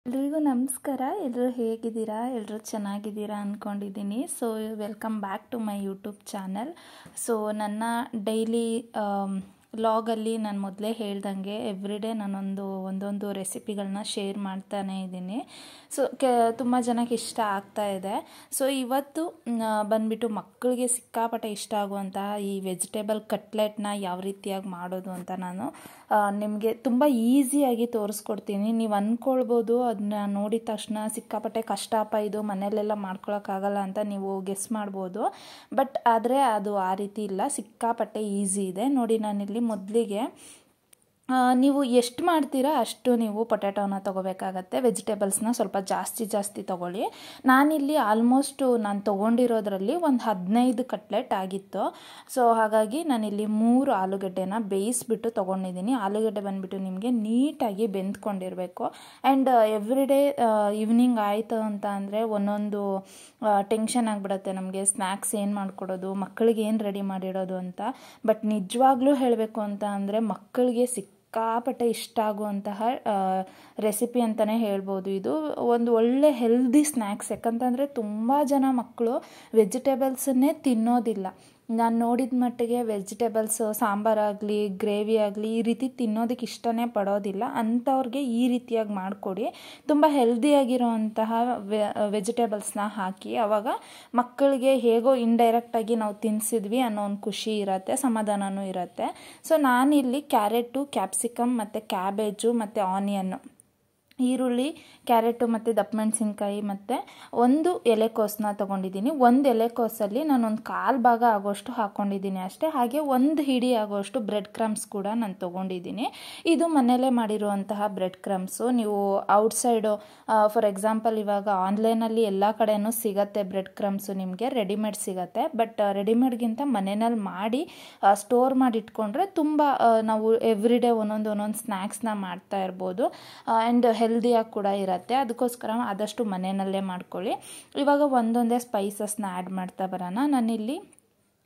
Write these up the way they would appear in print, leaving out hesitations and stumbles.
ಎಲ್ರಿಗೂ ನಮಸ್ಕಾರ. ಎಲ್ಲರೂ ಹೇಗಿದ್ದೀರಾ? ಎಲ್ಲರೂ ಚೆನ್ನಾಗಿದ್ದೀರಾ ಅಂದ್ಕೊಂಡಿದ್ದೀನಿ. So welcome back to my YouTube channel. So ನನ್ನ ಡೈಲಿ ವ್ಲಾಗಲ್ಲಿ ನಾನು ಮೊದಲೇ ಹೇಳ್ದಂಗೆ ಎವ್ರಿಡೇ ಒಂದೊಂದು ರೆಸಿಪಿಗಳನ್ನ ಶೇರ್ ಮಾಡ್ತಾನೇ ಇದ್ದೀನಿ. ಸೊ ತುಂಬ ಜನಕ್ಕೆ ಇಷ್ಟ ಆಗ್ತಾ ಇದೆ. ಸೊ ಇವತ್ತು ಬಂದುಬಿಟ್ಟು ಮಕ್ಕಳಿಗೆ ಸಿಕ್ಕಾಪಟ್ಟೆ ಇಷ್ಟ ಆಗುವಂತಹ ಈ ವೆಜಿಟೇಬಲ್ ಕಟ್ಲೆಟ್ನ ಯಾವ ರೀತಿಯಾಗಿ ಮಾಡೋದು ಅಂತ ನಾನು ನಿಮಗೆ ತುಂಬ ಈಸಿಯಾಗಿ ತೋರಿಸ್ಕೊಡ್ತೀನಿ. ನೀವು ಅಂದ್ಕೊಳ್ಬೋದು ಅದನ್ನ ನೋಡಿದ ತಕ್ಷಣ ಸಿಕ್ಕಾಪಟ್ಟೆ ಕಷ್ಟಪ್ಪ ಇದು ಮನೆಯಲ್ಲೆಲ್ಲ ಮಾಡ್ಕೊಳಕ್ಕಾಗಲ್ಲ ಅಂತ ನೀವು ಗೆಸ್ ಮಾಡ್ಬೋದು. ಬಟ್ ಆದರೆ ಅದು ಆ ರೀತಿ ಇಲ್ಲ, ಸಿಕ್ಕಾಪಟ್ಟೆ ಈಸಿ ಇದೆ. ನೋಡಿ, ನಾನಿಲ್ಲಿ ಮೊದಲಿಗೆ ನೀವು ಎಷ್ಟು ಮಾಡ್ತೀರಾ ಅಷ್ಟು ನೀವು ಪೊಟ್ಯಾಟೋನ ತೊಗೋಬೇಕಾಗತ್ತೆ. ವೆಜಿಟೇಬಲ್ಸ್ನ ಸ್ವಲ್ಪ ಜಾಸ್ತಿ ತೊಗೊಳ್ಳಿ. ನಾನಿಲ್ಲಿ ಆಲ್ಮೋಸ್ಟ್ ನಾನು ತೊಗೊಂಡಿರೋದ್ರಲ್ಲಿ ಒಂದು 15 ಕಟ್ಲೆಟ್ ಆಗಿತ್ತು. ಸೊ ಹಾಗಾಗಿ ನಾನಿಲ್ಲಿ 3 ಆಲೂಗಡ್ಡೆನ ಬೇಯಿಸ್ಬಿಟ್ಟು ತೊಗೊಂಡಿದ್ದೀನಿ. ಆಲೂಗಡ್ಡೆ ಬಂದುಬಿಟ್ಟು ನಿಮಗೆ ನೀಟಾಗಿ ಬೆಂದ್ಕೊಂಡಿರಬೇಕು. ಆ್ಯಂಡ್ ಎವ್ರಿಡೇ ಈವ್ನಿಂಗ್ ಆಯಿತು ಅಂತ ಅಂದರೆ ಒಂದೊಂದು ಟೆನ್ಷನ್ ಆಗಿಬಿಡುತ್ತೆ ನಮಗೆ, ಸ್ನ್ಯಾಕ್ಸ್ ಏನು ಮಾಡಿಕೊಡೋದು, ಮಕ್ಕಳಿಗೆ ಏನು ರೆಡಿ ಮಾಡಿಡೋದು ಅಂತ. ಬಟ್ ನಿಜವಾಗ್ಲೂ ಹೇಳಬೇಕು ಅಂತ ಅಂದರೆ ಮಕ್ಕಳಿಗೆ ಸಿಕ್ಕಾಪಟ್ಟೆ ಇಷ್ಟ ಆಗುವಂತಹ ರೆಸಿಪಿ ಅಂತಲೇ ಹೇಳ್ಬೋದು. ಇದು ಒಂದು ಒಳ್ಳೆ ಹೆಲ್ದಿ ಸ್ನ್ಯಾಕ್ಸ್. ಯಾಕಂತಂದರೆ ತುಂಬ ಜನ ಮಕ್ಕಳು ವೆಜಿಟೇಬಲ್ಸನ್ನೇ ತಿನ್ನೋದಿಲ್ಲ. ನಾನು ನೋಡಿದ ಮಟ್ಟಿಗೆ ವೆಜಿಟೇಬಲ್ಸ್ ಸಾಂಬಾರಾಗಲಿ ಗ್ರೇವಿ ಆಗಲಿ ಈ ರೀತಿ ತಿನ್ನೋದಕ್ಕೆ ಇಷ್ಟನೇ ಪಡೋದಿಲ್ಲ. ಅಂಥವ್ರಿಗೆ ಈ ರೀತಿಯಾಗಿ ಮಾಡಿಕೊಡಿ. ತುಂಬ ಹೆಲ್ದಿಯಾಗಿರೋವಂತಹ ವೆಜಿಟೇಬಲ್ಸ್ನ ಹಾಕಿ, ಆವಾಗ ಮಕ್ಕಳಿಗೆ ಹೇಗೋ ಇಂಡೈರೆಕ್ಟಾಗಿ ನಾವು ತಿನ್ನಿಸಿದ್ವಿ ಅನ್ನೋ ಒಂದು ಖುಷಿ ಇರುತ್ತೆ, ಸಮಾಧಾನವೂ ಇರುತ್ತೆ. ಸೊ ನಾನಿಲ್ಲಿ ಕ್ಯಾರೆಟು, ಕ್ಯಾಪ್ಸಿಕಮ್ ಮತ್ತು ಕ್ಯಾಬೇಜು ಮತ್ತು ಆನಿಯನ್ನು, ಈರುಳ್ಳಿ, ಕ್ಯಾರೆಟು ಮತ್ತು ದಪ್ಪ ಮೆಣಸಿನ್ಕಾಯಿ ಮತ್ತು ಒಂದು ಎಲೆಕೋಸನ್ನ ತೊಗೊಂಡಿದ್ದೀನಿ. ಒಂದು ಎಲೆಕೋಸಲ್ಲಿ ನಾನೊಂದು 1/4 ಭಾಗ ಆಗೋಷ್ಟು ಹಾಕ್ಕೊಂಡಿದ್ದೀನಿ ಅಷ್ಟೇ. ಹಾಗೆ ಒಂದು ಹಿಡಿ ಆಗೋಷ್ಟು ಬ್ರೆಡ್ ಕ್ರಮ್ಸ್ ಕೂಡ ನಾನು ತೊಗೊಂಡಿದ್ದೀನಿ. ಇದು ಮನೆಯಲ್ಲೇ ಮಾಡಿರುವಂತಹ ಬ್ರೆಡ್ ಕ್ರಮ್ಸು. ನೀವು ಔಟ್ಸೈಡು ಫಾರ್ ಎಕ್ಸಾಂಪಲ್ ಇವಾಗ ಆನ್ಲೈನಲ್ಲಿ ಎಲ್ಲ ಕಡೆಯೂ ಸಿಗತ್ತೆ ಬ್ರೆಡ್ ಕ್ರಮ್ಸು, ನಿಮಗೆ ರೆಡಿಮೇಡ್ ಸಿಗತ್ತೆ. ಬಟ್ ರೆಡಿಮೇಡ್ಗಿಂತ ಮನೆಯಲ್ಲಿ ಮಾಡಿ ಸ್ಟೋರ್ ಮಾಡಿ ಇಟ್ಕೊಂಡ್ರೆ ತುಂಬ ನಾವು ಎವ್ರಿಡೇ ಒಂದೊಂದು ಸ್ನ್ಯಾಕ್ಸ್ನ ಮಾಡ್ತಾ ಇರ್ಬೋದು. ಆ್ಯಂಡ್ ಹೆಲ್ದಿಯಾಗಿ ಕೂಡ ಇರುತ್ತೆ. ಅದಕ್ಕೋಸ್ಕರ ಆದಷ್ಟು ಮನೆಯಲ್ಲೇ ಮಾಡ್ಕೊಳ್ಳಿ. ಇವಾಗ ಒಂದೊಂದೇ ಸ್ಪೈಸಸ್ನ ಆ್ಯಡ್ ಮಾಡ್ತಾ ಬರೋಣ. ನಾನಿಲ್ಲಿ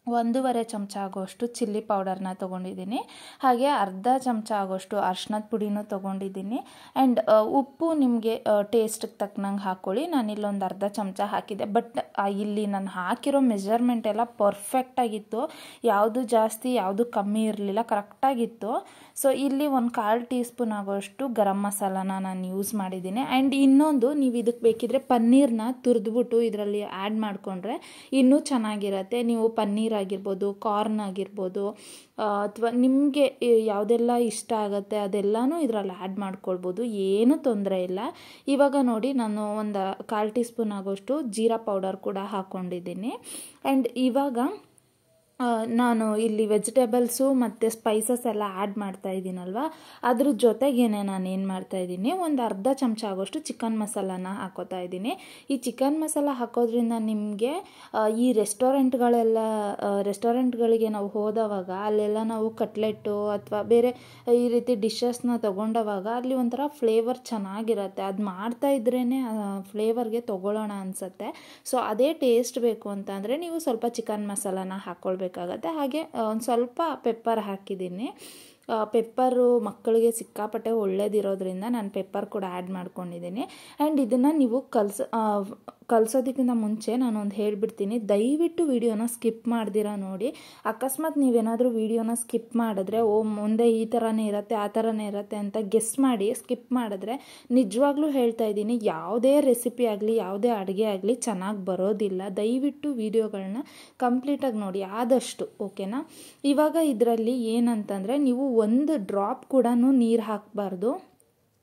1.5 ಚಮಚ ಆಗೋಷ್ಟು ಚಿಲ್ಲಿ ಪೌಡರ್ನ ತೊಗೊಂಡಿದ್ದೀನಿ. ಹಾಗೆ ಅರ್ಧ ಚಮಚ ಆಗೋಷ್ಟು ಅರ್ಶಿನದ ಪುಡಿನೂ ತೊಗೊಂಡಿದ್ದೀನಿ. ಆ್ಯಂಡ್ ಉಪ್ಪು ನಿಮಗೆ ಟೇಸ್ಟಿಗೆ ತಕ್ಕನಂಗೆ ಹಾಕ್ಕೊಳ್ಳಿ. ನಾನಿಲ್ಲೊಂದು ಅರ್ಧ ಚಮಚ ಹಾಕಿದ್ದೆ. ಬಟ್ ಇಲ್ಲಿ ನಾನು ಹಾಕಿರೋ ಮೆಜರ್ಮೆಂಟ್ ಎಲ್ಲ ಪರ್ಫೆಕ್ಟಾಗಿತ್ತು. ಯಾವುದು ಜಾಸ್ತಿ ಯಾವುದು ಕಮ್ಮಿ ಇರಲಿಲ್ಲ, ಕರೆಕ್ಟಾಗಿತ್ತು. ಸೊ ಇಲ್ಲಿ ಒಂದು 1/4 ಟೀ ಸ್ಪೂನ್ ಆಗೋಷ್ಟು ಗರಂ ಮಸಾಲಾನ ನಾನು ಯೂಸ್ ಮಾಡಿದ್ದೀನಿ. ಆ್ಯಂಡ್ ಇನ್ನೊಂದು, ನೀವು ಇದಕ್ಕೆ ಬೇಕಿದ್ರೆ ಪನ್ನೀರ್ನ ತುರಿದ್ಬಿಟ್ಟು ಇದರಲ್ಲಿ ಆ್ಯಡ್ ಮಾಡಿಕೊಂಡ್ರೆ ಇನ್ನೂ ಚೆನ್ನಾಗಿರುತ್ತೆ. ನೀವು ಪನ್ನೀರ್ ಆಗಿರ್ಬೋದು, ಕಾರ್ನ್ ಆಗಿರ್ಬೋದು, ಅಥವಾ ನಿಮಗೆ ಯಾವುದೆಲ್ಲ ಇಷ್ಟ ಆಗುತ್ತೆ ಅದೆಲ್ಲನೂ ಇದರಲ್ಲಿ ಆ್ಯಡ್ ಮಾಡ್ಕೊಳ್ಬೋದು, ಏನೂ ತೊಂದರೆ ಇಲ್ಲ. ಇವಾಗ ನೋಡಿ, ನಾನು ಒಂದು 1/4 ಟೀ ಸ್ಪೂನ್ ಆಗೋಷ್ಟು ಜೀರಾ ಪೌಡರ್ ಕೂಡ ಹಾಕ್ಕೊಂಡಿದ್ದೀನಿ. ಆ್ಯಂಡ್ ಇವಾಗ ನಾನು ಇಲ್ಲಿ ವೆಜಿಟೇಬಲ್ಸು ಮತ್ತು ಸ್ಪೈಸಸ್ ಎಲ್ಲ ಆ್ಯಡ್ ಮಾಡ್ತಾ ಇದ್ದೀನಲ್ವ, ಅದ್ರ ಜೊತೆಗೇನೆ ನಾನು ಏನು ಮಾಡ್ತಾಯಿದ್ದೀನಿ, ಒಂದು ಅರ್ಧ ಚಮಚ ಆಗೋಷ್ಟು ಚಿಕನ್ ಮಸಾಲಾನ ಹಾಕೋತಾ ಇದ್ದೀನಿ. ಈ ಚಿಕನ್ ಮಸಾಲ ಹಾಕೋದ್ರಿಂದ ನಿಮಗೆ ಈ ರೆಸ್ಟೋರೆಂಟ್ಗಳಿಗೆ ನಾವು ಹೋದವಾಗ ಅಲ್ಲೆಲ್ಲ ನಾವು ಕಟ್ಲೆಟ್ಟು ಅಥವಾ ಬೇರೆ ಈ ರೀತಿ ಡಿಶಸ್ನ ತೊಗೊಂಡವಾಗ ಅಲ್ಲಿ ಒಂಥರ ಫ್ಲೇವರ್ ಚೆನ್ನಾಗಿರುತ್ತೆ. ಅದು ಮಾಡ್ತಾ ಇದ್ರೇ ಫ್ಲೇವರ್ಗೆ ತೊಗೊಳ್ಳೋಣ ಅನಿಸುತ್ತೆ. ಸೊ ಅದೇ ಟೇಸ್ಟ್ ಬೇಕು ಅಂತ ಅಂದರೆ ನೀವು ಸ್ವಲ್ಪ ಚಿಕನ್ ಮಸಾಲಾನ ಹಾಕ್ಕೊಳ್ಬೇಕಾಗತ್ತೆ. ಹಾಗೆ ಒಂದು ಸ್ವಲ್ಪ ಪೆಪ್ಪರ್ ಹಾಕಿದ್ದೀನಿ. ಪೆಪ್ಪರು ಮಕ್ಕಳಿಗೆ ಸಿಕ್ಕಾಪಟ್ಟೆ ಒಳ್ಳೇದಿರೋದ್ರಿಂದ ನಾನು ಪೆಪ್ಪರ್ ಕೂಡ ಆ್ಯಡ್ ಮಾಡ್ಕೊಂಡಿದ್ದೀನಿ. ಆ್ಯಂಡ್ ಇದನ್ನು ನೀವು ಕಲಿಸೋದಕ್ಕಿಂತ ಮುಂಚೆ ನಾನೊಂದು ಹೇಳಿಬಿಡ್ತೀನಿ, ದಯವಿಟ್ಟು ವಿಡಿಯೋನ ಸ್ಕಿಪ್ ಮಾಡ್ದಿರಾ ನೋಡಿ. ಅಕಸ್ಮಾತ್ ನೀವೇನಾದರೂ ವಿಡಿಯೋನ ಸ್ಕಿಪ್ ಮಾಡಿದ್ರೆ ಮುಂದೆ ಈ ಥರನೇ ಇರುತ್ತೆ ಆ ಥರನೇ ಇರುತ್ತೆ ಅಂತ ಗೆಸ್ ಮಾಡಿ ಸ್ಕಿಪ್ ಮಾಡಿದ್ರೆ ನಿಜವಾಗ್ಲೂ ಹೇಳ್ತಾ ಇದ್ದೀನಿ, ಯಾವುದೇ ರೆಸಿಪಿ ಆಗಲಿ ಯಾವುದೇ ಅಡುಗೆ ಆಗಲಿ ಚೆನ್ನಾಗಿ ಬರೋದಿಲ್ಲ. ದಯವಿಟ್ಟು ವಿಡಿಯೋಗಳನ್ನ ಕಂಪ್ಲೀಟಾಗಿ ನೋಡಿ ಆದಷ್ಟು, ಓಕೆನಾ? ಇವಾಗ ಇದರಲ್ಲಿ ಏನಂತಂದರೆ, ನೀವು ಒಂದು ಡ್ರಾಪ್ ಕೂಡ ನೀರು ಹಾಕಬಾರ್ದು.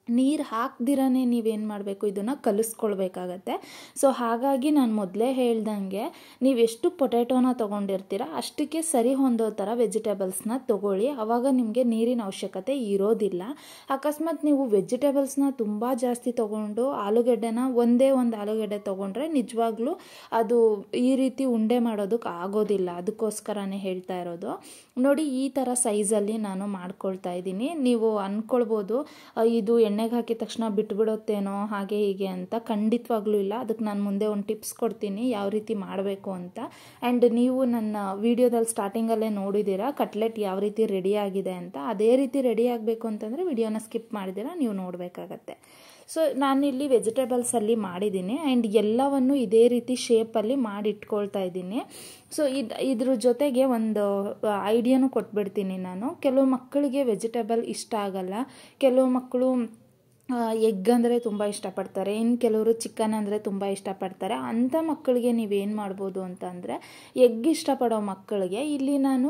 ನೀರು ಹಾಕ್ದಿರೇ ನೀವೇನು ಮಾಡಬೇಕು, ಇದನ್ನು ಕಲಿಸ್ಕೊಳ್ಬೇಕಾಗತ್ತೆ. ಸೊ ಹಾಗಾಗಿ ನಾನು ಮೊದಲೇ ಹೇಳ್ದಂಗೆ ನೀವೆಷ್ಟು ಪೊಟ್ಯಾಟೋನ ತೊಗೊಂಡಿರ್ತೀರ ಅಷ್ಟಕ್ಕೆ ಸರಿ ಹೊಂದೋ ಥರ ವೆಜಿಟೇಬಲ್ಸ್ನ ತೊಗೊಳ್ಳಿ. ಆವಾಗ ನಿಮಗೆ ನೀರಿನ ಅವಶ್ಯಕತೆ ಇರೋದಿಲ್ಲ. ಅಕಸ್ಮಾತ್ ನೀವು ವೆಜಿಟೇಬಲ್ಸ್ನ ತುಂಬ ಜಾಸ್ತಿ ತೊಗೊಂಡು ಆಲೂಗಡ್ಡೆನ ಒಂದೇ ಒಂದು ಆಲೂಗಡ್ಡೆ ತೊಗೊಂಡ್ರೆ ನಿಜವಾಗ್ಲೂ ಅದು ಈ ರೀತಿ ಉಂಡೆ ಮಾಡೋದಕ್ಕೆ ಆಗೋದಿಲ್ಲ. ಅದಕ್ಕೋಸ್ಕರನೇ ಹೇಳ್ತಾ ಇರೋದು. ನೋಡಿ, ಈ ಥರ ಸೈಜಲ್ಲಿ ನಾನು ಮಾಡ್ಕೊಳ್ತಾ ಇದ್ದೀನಿ. ನೀವು ಅಂದ್ಕೊಳ್ಬೋದು ಇದು ಎಣ್ಣೆಗೆ ಹಾಕಿದ ತಕ್ಷಣ ಬಿಟ್ಬಿಡುತ್ತೇನೋ ಹಾಗೆ ಹೀಗೆ ಅಂತ. ಖಂಡಿತವಾಗ್ಲೂ ಇಲ್ಲ. ಅದಕ್ಕೆ ನಾನು ಮುಂದೆ ಒಂದು ಟಿಪ್ಸ್ ಕೊಡ್ತೀನಿ ಯಾವ ರೀತಿ ಮಾಡಬೇಕು ಅಂತ. ಆ್ಯಂಡ್ ನೀವು ನನ್ನ ವಿಡಿಯೋದಲ್ಲಿ ಸ್ಟಾರ್ಟಿಂಗಲ್ಲೇ ನೋಡಿದ್ದೀರಾ ಕಟ್ಲೆಟ್ ಯಾವ ರೀತಿ ರೆಡಿ ಆಗಿದೆ ಅಂತ. ಅದೇ ರೀತಿ ರೆಡಿ ಆಗಬೇಕು ಅಂತಂದರೆ ವಿಡಿಯೋನ ಸ್ಕಿಪ್ ಮಾಡಿದ್ದೀರಾ ನೀವು ನೋಡಬೇಕಾಗತ್ತೆ. ಸೊ ನಾನಿಲ್ಲಿ ವೆಜಿಟೇಬಲ್ಸಲ್ಲಿ ಮಾಡಿದ್ದೀನಿ ಆ್ಯಂಡ್ ಎಲ್ಲವನ್ನು ಇದೇ ರೀತಿ ಶೇಪಲ್ಲಿ ಮಾಡಿ ಇಟ್ಕೊಳ್ತಾ ಇದ್ದೀನಿ. ಸೊ ಇದ್ರ ಜೊತೆಗೆ ಒಂದು ಐಡಿಯಾನು ಕೊಟ್ಬಿಡ್ತೀನಿ ನಾನು. ಕೆಲವು ಮಕ್ಕಳಿಗೆ ವೆಜಿಟೇಬಲ್ ಇಷ್ಟ ಆಗಲ್ಲ, ಕೆಲವು ಮಕ್ಕಳು ಎಗ್ ಅಂದರೆ ತುಂಬ ಇಷ್ಟಪಡ್ತಾರೆ, ಇನ್ನು ಕೆಲವರು ಚಿಕನ್ ಅಂದರೆ ತುಂಬ ಇಷ್ಟಪಡ್ತಾರೆ. ಅಂಥ ಮಕ್ಕಳಿಗೆ ನೀವೇನು ಮಾಡ್ಬೋದು ಅಂತಂದರೆ, ಎಗ್ ಇಷ್ಟಪಡೋ ಮಕ್ಕಳಿಗೆ ಇಲ್ಲಿ ನಾನು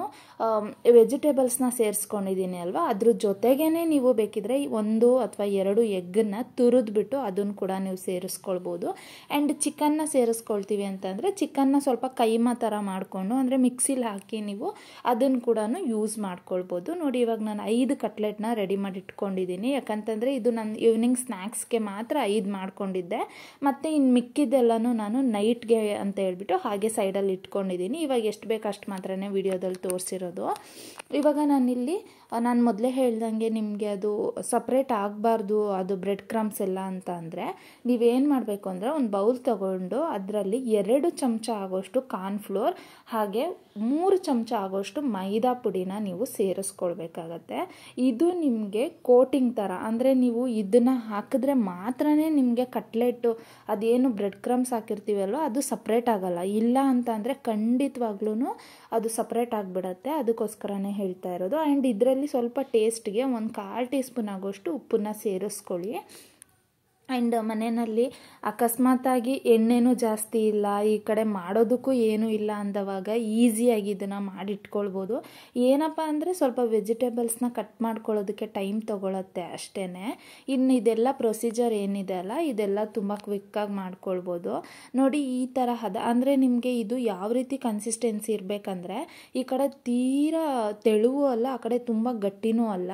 ವೆಜಿಟೇಬಲ್ಸ್ನ ಸೇರಿಸ್ಕೊಂಡಿದ್ದೀನಿ ಅಲ್ವಾ, ಅದ್ರ ಜೊತೆಗೇ ನೀವು ಬೇಕಿದ್ರೆ 1 ಅಥವಾ 2 ಎಗ್ಗನ್ನು ತುರಿದ್ಬಿಟ್ಟು ಅದನ್ನು ಕೂಡ ನೀವು ಸೇರಿಸ್ಕೊಳ್ಬೋದು. ಆ್ಯಂಡ್ ಚಿಕನ್ನ ಸೇರಿಸ್ಕೊಳ್ತೀವಿ ಅಂತಂದರೆ ಚಿಕನ್ನ ಸ್ವಲ್ಪ ಕೈಮಾ ಥರ ಮಾಡಿಕೊಂಡು ಅಂದರೆ ಮಿಕ್ಸಿಲಿ ಹಾಕಿ ನೀವು ಅದನ್ನು ಕೂಡ ಯೂಸ್ ಮಾಡ್ಕೊಳ್ಬೋದು. ನೋಡಿ ಇವಾಗ ನಾನು 5 ಕಟ್ಲೆಟ್ನ ರೆಡಿ ಮಾಡಿ ಇಟ್ಕೊಂಡಿದ್ದೀನಿ. ಯಾಕಂತಂದರೆ ಇದು ನನ್ನ ಈವ್ನಿಂಗ್ ಸ್ನ್ಯಾಕ್ಸ್ಗೆ ಮಾತ್ರ 5 ಮಾಡ್ಕೊಂಡಿದ್ದೆ, ಮತ್ತು ಇನ್ನು ಮಿಕ್ಕಿದ್ದೆಲ್ಲನೂ ನಾನು ನೈಟ್ಗೆ ಅಂತ ಹೇಳ್ಬಿಟ್ಟು ಹಾಗೆ ಸೈಡಲ್ಲಿ ಇಟ್ಕೊಂಡಿದ್ದೀನಿ. ಇವಾಗ ಎಷ್ಟು ಬೇಕು ಅಷ್ಟು ಮಾತ್ರನೇ ವಿಡಿಯೋದಲ್ಲಿ ತೋರಿಸಿರೋದು. ಇವಾಗ ನಾನು ಮೊದಲೇ ಹೇಳ್ದಂಗೆ ನಿಮಗೆ ಅದು ಸಪ್ರೇಟ್ ಆಗಬಾರ್ದು ಅದು ಬ್ರೆಡ್ ಕ್ರಮ್ಸ್ ಎಲ್ಲ ಅಂತ ಅಂದರೆ ನೀವೇನು ಮಾಡಬೇಕು ಅಂದರೆ ಒಂದು ಬೌಲ್ ತೊಗೊಂಡು ಅದರಲ್ಲಿ 2 ಚಮಚ ಆಗೋಷ್ಟು ಕಾರ್ನ್ಫ್ಲೋರ್ ಹಾಗೆ 3 ಚಮಚ ಆಗೋಷ್ಟು ಮೈದಾ ಪುಡಿನ ನೀವು ಸೇರಿಸ್ಕೊಳ್ಬೇಕಾಗತ್ತೆ. ಇದು ನಿಮಗೆ ಕೋಟಿಂಗ್ ಥರ, ಅಂದರೆ ನೀವು ಇದನ್ನು ಹಾಕಿದ್ರೆ ಮಾತ್ರನೇ ನಿಮಗೆ ಕಟ್ಲೆಟ್ಟು ಅದೇನು ಬ್ರೆಡ್ ಕ್ರಮ್ಸ್ ಹಾಕಿರ್ತೀವಲ್ವ ಅದು ಸಪ್ರೇಟ್ ಆಗಲ್ಲ. ಇಲ್ಲ ಅಂತ ಅಂದರೆ ಖಂಡಿತವಾಗ್ಲೂ ಅದು ಸಪ್ರೇಟ್ ಆಗಿಬಿಡತ್ತೆ. ಅದಕ್ಕೋಸ್ಕರನೇ ಹೇಳ್ತಾ ಇರೋದು. ಆ್ಯಂಡ್ ಇದರಲ್ಲಿ ಸ್ವಲ್ಪ ಟೇಸ್ಟ್ಗೆ 1/4 ಟೀ ಸ್ಪೂನ್ ಆಗೋಷ್ಟು ಉಪ್ಪನ್ನ ಸೇರಿಸ್ಕೊಳ್ಳಿ. ಆ್ಯಂಡ್ ಮನೆಯಲ್ಲಿ ಅಕಸ್ಮಾತಾಗಿ ಎಣ್ಣೆನೂ ಜಾಸ್ತಿ ಇಲ್ಲ, ಈ ಕಡೆ ಮಾಡೋದಕ್ಕೂ ಏನೂ ಇಲ್ಲ ಅಂದವಾಗ ಈಸಿಯಾಗಿ ಇದನ್ನು ಮಾಡಿಟ್ಕೊಳ್ಬೋದು. ಏನಪ್ಪ ಅಂದರೆ ಸ್ವಲ್ಪ ವೆಜಿಟೇಬಲ್ಸ್ನ ಕಟ್ ಮಾಡ್ಕೊಳ್ಳೋದಕ್ಕೆ ಟೈಮ್ ತೊಗೊಳತ್ತೆ ಅಷ್ಟೇ. ಇನ್ನು ಇದೆಲ್ಲ ಪ್ರೊಸೀಜರ್ ಏನಿದೆ ಅಲ್ಲ ಇದೆಲ್ಲ ತುಂಬ ಕ್ವಿಕ್ಕಾಗಿ ಮಾಡ್ಕೊಳ್ಬೋದು. ನೋಡಿ ಈ ತರಹದ ಅಂದರೆ ನಿಮಗೆ ಇದು ಯಾವ ರೀತಿ ಕನ್ಸಿಸ್ಟೆನ್ಸಿ ಇರಬೇಕಂದ್ರೆ ಈ ಕಡೆ ತೀರಾ ತೆಳುವೂ ಅಲ್ಲ, ಆ ಕಡೆ ತುಂಬ ಗಟ್ಟಿನೂ ಅಲ್ಲ.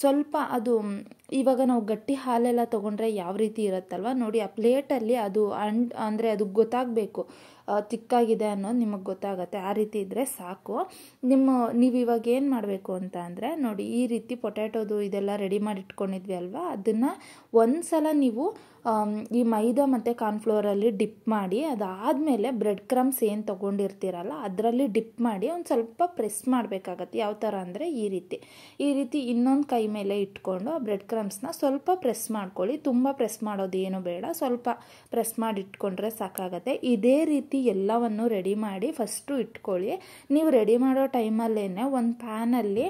ಸ್ವಲ್ಪ ಅದು ಇವಾಗ ನಾವು ಗಟ್ಟಿ ಹಾಲೆಲ್ಲ ತೊಗೊಂಡ್ರೆ ಯಾವ ರೀತಿ ಇರುತ್ತಲ್ವ, ನೋಡಿ ಆ ಪ್ಲೇಟಲ್ಲಿ ಅದು ಅಂದರೆ ಅದು ಗೊತ್ತಾಗಬೇಕು ತಿಕ್ಕಾಗಿದೆ ಅನ್ನೋದು ನಿಮಗೆ ಗೊತ್ತಾಗತ್ತೆ. ಆ ರೀತಿ ಇದ್ದರೆ ಸಾಕು. ನೀವು ಇವಾಗ ಏನು ಮಾಡಬೇಕು ಅಂತ ಅಂದರೆ ನೋಡಿ ಈ ರೀತಿ ಪೊಟ್ಯಾಟೋದು ಇದೆಲ್ಲ ರೆಡಿ ಮಾಡಿ ಇಟ್ಕೊಂಡಿದ್ವಿ ಅಲ್ವಾ, ಅದನ್ನು ಒಂದು ಸಲ ನೀವು ಈ ಮೈದಾ ಮತ್ತು ಕಾರ್ನ್ಫ್ಲೋರಲ್ಲಿ ಡಿಪ್ ಮಾಡಿ ಅದಾದಮೇಲೆ ಬ್ರೆಡ್ ಕ್ರಮ್ಸ್ ಏನು ತೊಗೊಂಡಿರ್ತೀರಲ್ಲ ಅದರಲ್ಲಿ ಡಿಪ್ ಮಾಡಿ ಒಂದು ಸ್ವಲ್ಪ ಪ್ರೆಸ್ ಮಾಡಬೇಕಾಗತ್ತೆ. ಯಾವ ಥರ ಅಂದರೆ ಈ ರೀತಿ ಇನ್ನೊಂದು ಕೈ ಮೇಲೆ ಇಟ್ಕೊಂಡು ಆ ಬ್ರೆಡ್ ಕ್ರಮ್ಸ್ನ ಸ್ವಲ್ಪ ಪ್ರೆಸ್ ಮಾಡ್ಕೊಳ್ಳಿ. ತುಂಬ ಪ್ರೆಸ್ ಮಾಡೋದು ಏನು ಬೇಡ, ಸ್ವಲ್ಪ ಪ್ರೆಸ್ ಮಾಡಿ ಇಟ್ಕೊಂಡ್ರೆ ಸಾಕಾಗತ್ತೆ. ಇದೇ ರೀತಿ ಎಲ್ಲವನ್ನು ರೆಡಿ ಮಾಡಿ ಫಸ್ಟು ಇಟ್ಕೊಳ್ಳಿ. ನೀವು ರೆಡಿ ಮಾಡೋ ಟೈಮಲ್ಲೇ ಒಂದು ಪ್ಯಾನಲ್ಲಿ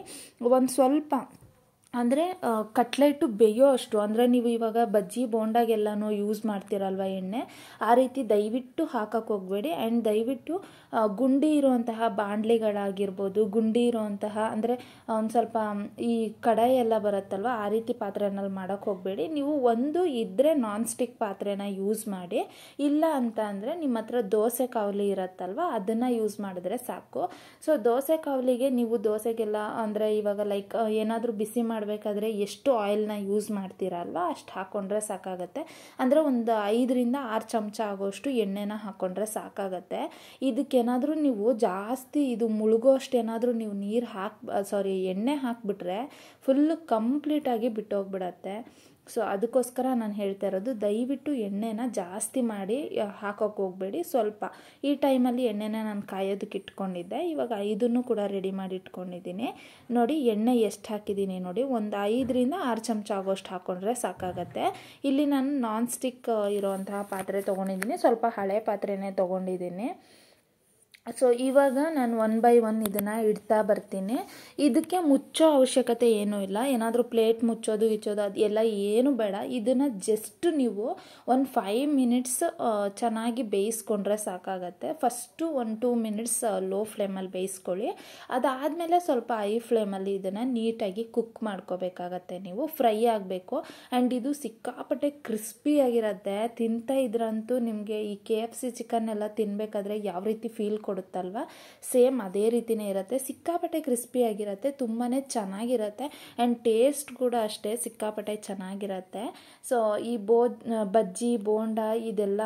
ಒಂದು ಸ್ವಲ್ಪ ಅಂದರೆ ಕಟ್ಲೆಟು ಬೇಯೋ ಅಷ್ಟು, ಅಂದರೆ ನೀವು ಇವಾಗ ಬಜ್ಜಿ ಬೋಂಡಾಗೆಲ್ಲನೂ ಯೂಸ್ ಮಾಡ್ತೀರಲ್ವ ಎಣ್ಣೆ, ಆ ರೀತಿ ದಯವಿಟ್ಟು ಹಾಕಕ್ಕೆ ಹೋಗಬೇಡಿ. ಆ್ಯಂಡ್ ದಯವಿಟ್ಟು ಗುಂಡಿ ಇರುವಂತಹ ಬಾಣಲೆಗಳಾಗಿರ್ಬೋದು, ಗುಂಡಿ ಇರುವಂತಹ ಅಂದರೆ ಒಂದು ಸ್ವಲ್ಪ ಈ ಕಡಾಯಿ ಎಲ್ಲ ಬರುತ್ತಲ್ವ ಆ ರೀತಿ ಪಾತ್ರೆನಲ್ಲಿ ಮಾಡೋಕ್ಕೆ ಹೋಗಬೇಡಿ. ನೀವು ಒಂದು ಇದ್ದರೆ ನಾನ್ ಸ್ಟಿಕ್ ಪಾತ್ರೆನ ಯೂಸ್ ಮಾಡಿ, ಇಲ್ಲ ಅಂತ ಅಂದರೆ ನಿಮ್ಮ ಹತ್ರ ದೋಸೆ ಕಾವಲಿ ಇರುತ್ತಲ್ವ ಅದನ್ನು ಯೂಸ್ ಮಾಡಿದ್ರೆ ಸಾಕು. ಸೊ ದೋಸೆ ಕಾವಲಿಗೆ ನೀವು ದೋಸೆಗೆಲ್ಲ ಅಂದರೆ ಇವಾಗ ಲೈಕ್ ಏನಾದರೂ ಬಿಸಿ ಮಾಡಬೇಕಾದ್ರೆ ಎಷ್ಟು ಆಯಿಲ್ನ ಯೂಸ್ ಮಾಡ್ತೀರಲ್ವ ಅಷ್ಟು ಹಾಕ್ಕೊಂಡ್ರೆ ಸಾಕಾಗತ್ತೆ. ಅಂದರೆ ಒಂದು 5ರಿಂದ 6 ಚಮಚ ಆಗೋಷ್ಟು ಎಣ್ಣೆನ ಹಾಕ್ಕೊಂಡ್ರೆ ಸಾಕಾಗತ್ತೆ. ಇದಕ್ಕೇನಾದರೂ ನೀವು ಜಾಸ್ತಿ ಇದು ಮುಳುಗೋ ಅಷ್ಟೇನಾದರೂ ನೀವು ಎಣ್ಣೆ ಹಾಕಿಬಿಟ್ರೆ ಫುಲ್ಲು ಕಂಪ್ಲೀಟಾಗಿ ಬಿಟ್ಟೋಗ್ಬಿಡತ್ತೆ. ಸೊ ಅದಕ್ಕೋಸ್ಕರ ನಾನು ಹೇಳ್ತಾ ಇರೋದು ದಯವಿಟ್ಟು ಎಣ್ಣೆನ ಜಾಸ್ತಿ ಮಾಡಿ ಹಾಕೋಕ್ಕೆ ಹೋಗಬೇಡಿ. ಸ್ವಲ್ಪ ಈ ಟೈಮಲ್ಲಿ ಎಣ್ಣೆನ ನಾನು ಕಾಯೋದಕ್ಕೆ ಇಟ್ಕೊಂಡಿದ್ದೆ. ಇವಾಗ 5 ಕೂಡ ರೆಡಿ ಮಾಡಿ ಇಟ್ಕೊಂಡಿದ್ದೀನಿ. ನೋಡಿ ಎಣ್ಣೆ ಎಷ್ಟು ಹಾಕಿದ್ದೀನಿ ನೋಡಿ, ಒಂದು 5ರಿಂದ 6 ಚಮಚ ಆಗೋಷ್ಟು ಹಾಕ್ಕೊಂಡ್ರೆ ಸಾಕಾಗತ್ತೆ. ಇಲ್ಲಿ ನಾನು ನಾನ್ ಸ್ಟಿಕ್ ಇರೋವಂತಹ ಪಾತ್ರೆ ತೊಗೊಂಡಿದ್ದೀನಿ, ಸ್ವಲ್ಪ ಹಳೆ ಪಾತ್ರೆನೇ ತೊಗೊಂಡಿದ್ದೀನಿ. ಸೊ ಇವಾಗ ನಾನು 1 ಬೈ 1 ಇದನ್ನು ಇಡ್ತಾ ಬರ್ತೀನಿ. ಇದಕ್ಕೆ ಮುಚ್ಚೋ ಅವಶ್ಯಕತೆ ಏನೂ ಇಲ್ಲ. ಏನಾದರೂ ಪ್ಲೇಟ್ ಮುಚ್ಚೋದು ಅದು ಎಲ್ಲ ಏನೂ ಬೇಡ. ಇದನ್ನು ಜಸ್ಟ್ ನೀವು ಒಂದು 5 ಮಿನಿಟ್ಸ್ ಚೆನ್ನಾಗಿ ಬೇಯಿಸ್ಕೊಂಡ್ರೆ ಸಾಕಾಗತ್ತೆ. ಫಸ್ಟು 1-2 ಮಿನಿಟ್ಸ್ ಲೋ ಫ್ಲೇಮಲ್ಲಿ ಬೇಯಿಸ್ಕೊಳ್ಳಿ. ಅದಾದಮೇಲೆ ಸ್ವಲ್ಪ ಹೈ ಫ್ಲೇಮಲ್ಲಿ ಇದನ್ನು ನೀಟಾಗಿ ಕುಕ್ ಮಾಡ್ಕೋಬೇಕಾಗತ್ತೆ. ನೀವು ಫ್ರೈ ಆಗಬೇಕು. ಆ್ಯಂಡ್ ಇದು ಸಿಕ್ಕಾಪಟ್ಟೆ ಕ್ರಿಸ್ಪಿಯಾಗಿರುತ್ತೆ. ತಿಂತಾ ಇದ್ರಂತೂ ನಿಮಗೆ ಈ KFC ಚಿಕನ್ ಎಲ್ಲ ತಿನ್ನಬೇಕಾದ್ರೆ ಯಾವ ರೀತಿ ಫೀಲ್ ಕೊಡುತ್ತಲ್ವ ಸೇಮ್ ಅದೇ ರೀತಿನೇ ಇರುತ್ತೆ. ಸಿಕ್ಕಾಪಟ್ಟೆ ಕ್ರಿಸ್ಪಿಯಾಗಿರುತ್ತೆ, ತುಂಬಾ ಚೆನ್ನಾಗಿರುತ್ತೆ. ಆ್ಯಂಡ್ ಟೇಸ್ಟ್ ಕೂಡ ಅಷ್ಟೇ ಸಿಕ್ಕಾಪಟ್ಟೆ ಚೆನ್ನಾಗಿರುತ್ತೆ. ಸೊ ಈ ಬಜ್ಜಿ ಬೋಂಡ ಇದೆಲ್ಲ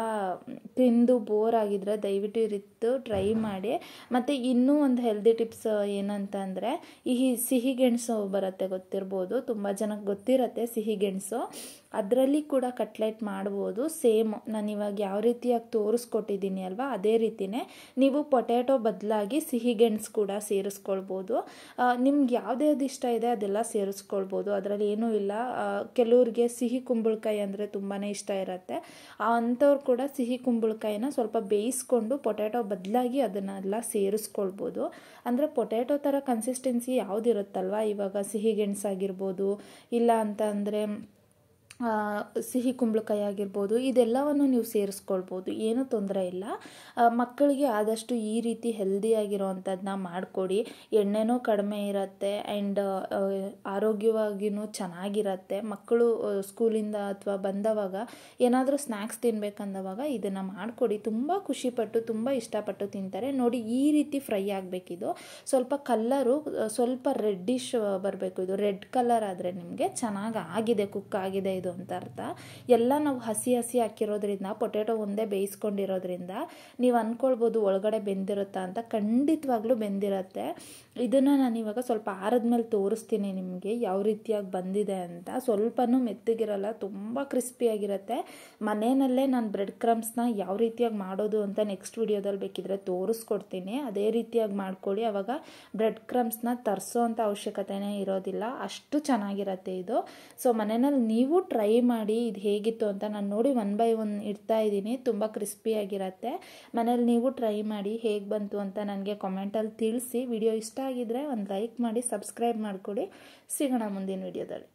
ತಿಂದು ಬೋರ್ ಆಗಿದ್ರೆ ದಯವಿಟ್ಟು ಈ ರೀತಿ ಟ್ರೈ ಮಾಡಿ. ಮತ್ತು ಇನ್ನೂ ಒಂದು ಹೆಲ್ದಿ ಟಿಪ್ಸ್ ಏನಂತ ಅಂದರೆ ಈ ಸಿಹಿ ಗೆಣಸು ಬರುತ್ತೆ, ಗೊತ್ತಿರ್ಬೋದು, ತುಂಬ ಜನಕ್ಕೆ ಗೊತ್ತಿರುತ್ತೆ ಸಿಹಿ ಗೆಣಸು. ಅದರಲ್ಲಿ ಕೂಡ ಕಟ್ಲೆಟ್ ಮಾಡ್ಬೋದು. ಸೇಮ್ ನಾನು ಇವಾಗ ಯಾವ ರೀತಿಯಾಗಿ ತೋರಿಸ್ಕೊಟ್ಟಿದ್ದೀನಿ ಅಲ್ವಾ, ಅದೇ ರೀತಿಯೇ ನೀವು ಪೊಟ್ಯಾಟೊ ಬದಲಾಗಿ ಸಿಹಿ ಗೆಣಸು ಕೂಡ ಸೇರಿಸ್ಕೊಳ್ಬೋದು. ನಿಮ್ಗೆ ಯಾವ್ದು ಇಷ್ಟ ಇದೆ ಅದೆಲ್ಲ ಸೇರಿಸ್ಕೊಳ್ಬೋದು, ಅದರಲ್ಲಿ ಏನೂ ಇಲ್ಲ. ಕೆಲವ್ರಿಗೆ ಸಿಹಿ ಕುಂಬಳಕಾಯಿ ಅಂದರೆ ತುಂಬಾ ಇಷ್ಟ ಇರುತ್ತೆ. ಅಂಥವ್ರು ಕೂಡ ಸಿಹಿ ಕುಂಬಳಕಾಯಿನ ಸ್ವಲ್ಪ ಬೇಯಿಸ್ಕೊಂಡು ಪೊಟ್ಯಾಟೊ ಬದಲಾಗಿ ಅದನ್ನೆಲ್ಲ ಸೇರಿಸ್ಕೊಳ್ಬೋದು. ಅಂದರೆ ಪೊಟ್ಯಾಟೊ ಥರ ಕನ್ಸಿಸ್ಟೆನ್ಸಿ ಯಾವುದಿರುತ್ತಲ್ವ, ಇವಾಗ ಸಿಹಿ ಗೆಣಸಾಗಿರ್ಬೋದು, ಇಲ್ಲ ಅಂತ ಅಂದರೆ ಸಿಹಿ ಕುಂಬಳಕಾಯಿ ಆಗಿರ್ಬೋದು, ಇದೆಲ್ಲವನ್ನು ನೀವು ಸೇರಿಸ್ಕೊಳ್ಬೋದು, ಏನೂ ತೊಂದರೆ ಇಲ್ಲ. ಮಕ್ಕಳಿಗೆ ಆದಷ್ಟು ಈ ರೀತಿ ಹೆಲ್ದಿಯಾಗಿರೋವಂಥದ್ದನ್ನ ಮಾಡಿಕೊಡಿ. ಎಣ್ಣೆನೂ ಕಡಿಮೆ ಇರುತ್ತೆ ಆ್ಯಂಡ್ ಆರೋಗ್ಯವಾಗಿಯೂ ಚೆನ್ನಾಗಿರುತ್ತೆ. ಮಕ್ಕಳು ಸ್ಕೂಲಿಂದ ಅಥವಾ ಬಂದವಾಗ ಏನಾದರೂ ಸ್ನ್ಯಾಕ್ಸ್ ತಿನ್ನಬೇಕಂದವಾಗ ಇದನ್ನು ಮಾಡಿಕೊಡಿ, ತುಂಬ ಖುಷಿಪಟ್ಟು ತುಂಬ ಇಷ್ಟಪಟ್ಟು ತಿಂತಾರೆ. ನೋಡಿ ಈ ರೀತಿ ಫ್ರೈ ಆಗಬೇಕಿದು, ಸ್ವಲ್ಪ ಕಲ್ಲರು ಸ್ವಲ್ಪ ರೆಡ್ಡಿಶ್ ಬರಬೇಕು. ಇದು ರೆಡ್ ಕಲರ್ ಆದರೆ ನಿಮಗೆ ಚೆನ್ನಾಗಿ ಆಗಿದೆ, ಕುಕ್ ಆಗಿದೆ ಇದು ಅಂತ ಅರ್ಥ. ಎಲ್ಲ ನಾವು ಹಸಿ ಹಾಕಿರೋದ್ರಿಂದ, ಪೊಟ್ಯಾಟೊ ಒಂದೇ ಬೇಯಿಸ್ಕೊಂಡಿರೋದ್ರಿಂದ ನೀವು ಅಂದ್ಕೊಳ್ಬೋದು ಒಳಗಡೆ ಬೆಂದಿರುತ್ತಾ ಅಂತ. ಖಂಡಿತವಾಗ್ಲೂ ಬೆಂದಿರುತ್ತೆ. ಇದನ್ನು ನಾನು ಇವಾಗ ಸ್ವಲ್ಪ ಆರಿದ್ಮೇಲೆ ತೋರಿಸ್ತೀನಿ ನಿಮಗೆ ಯಾವ ರೀತಿಯಾಗಿ ಬಂದಿದೆ ಅಂತ. ಸ್ವಲ್ಪನೂ ಮೆತ್ತಗಿರಲ್ಲ, ತುಂಬ ಕ್ರಿಸ್ಪಿಯಾಗಿರುತ್ತೆ. ಮನೆಯಲ್ಲೇ ನಾನು ಬ್ರೆಡ್ ಕ್ರಮ್ಸ್ನ ಯಾವ ರೀತಿಯಾಗಿ ಮಾಡೋದು ಅಂತ ನೆಕ್ಸ್ಟ್ ವಿಡಿಯೋದಲ್ಲಿ ಬೇಕಿದ್ರೆ ತೋರಿಸ್ಕೊಡ್ತೀನಿ. ಅದೇ ರೀತಿಯಾಗಿ ಮಾಡ್ಕೊಳ್ಳಿ, ಆವಾಗ ಬ್ರೆಡ್ ಕ್ರಮ್ಸ್ನ ತರಿಸೋ ಅಂಥ ಅವಶ್ಯಕತೆನೇ ಇರೋದಿಲ್ಲ, ಅಷ್ಟು ಚೆನ್ನಾಗಿರುತ್ತೆ ಇದು. ಸೊ ಮನೆಯಲ್ಲಿ ನೀವು ಟ್ರೈ ಮಾಡಿ ಇದು ಹೇಗಿತ್ತು ಅಂತ. ನಾನು ನೋಡಿ 1 by 1 ಇಡ್ತಾ ಇದ್ದೀನಿ, ತುಂಬ ಕ್ರಿಸ್ಪಿಯಾಗಿರುತ್ತೆ. ಮನೇಲಿ ನೀವು ಟ್ರೈ ಮಾಡಿ ಹೇಗೆ ಬಂತು ಅಂತ ನನಗೆ ಕಾಮೆಂಟಲ್ಲಿ ತಿಳಿಸಿ. ವಿಡಿಯೋ ಇಷ್ಟ ಆಗಿದ್ರೆ ಒಂದು ಲೈಕ್ ಮಾಡಿ, ಸಬ್ಸ್ಕ್ರೈಬ್ ಮಾಡಿಕೊಡಿ. ಸಿಗೋಣ ಮುಂದಿನ ವಿಡಿಯೋದಲ್ಲಿ.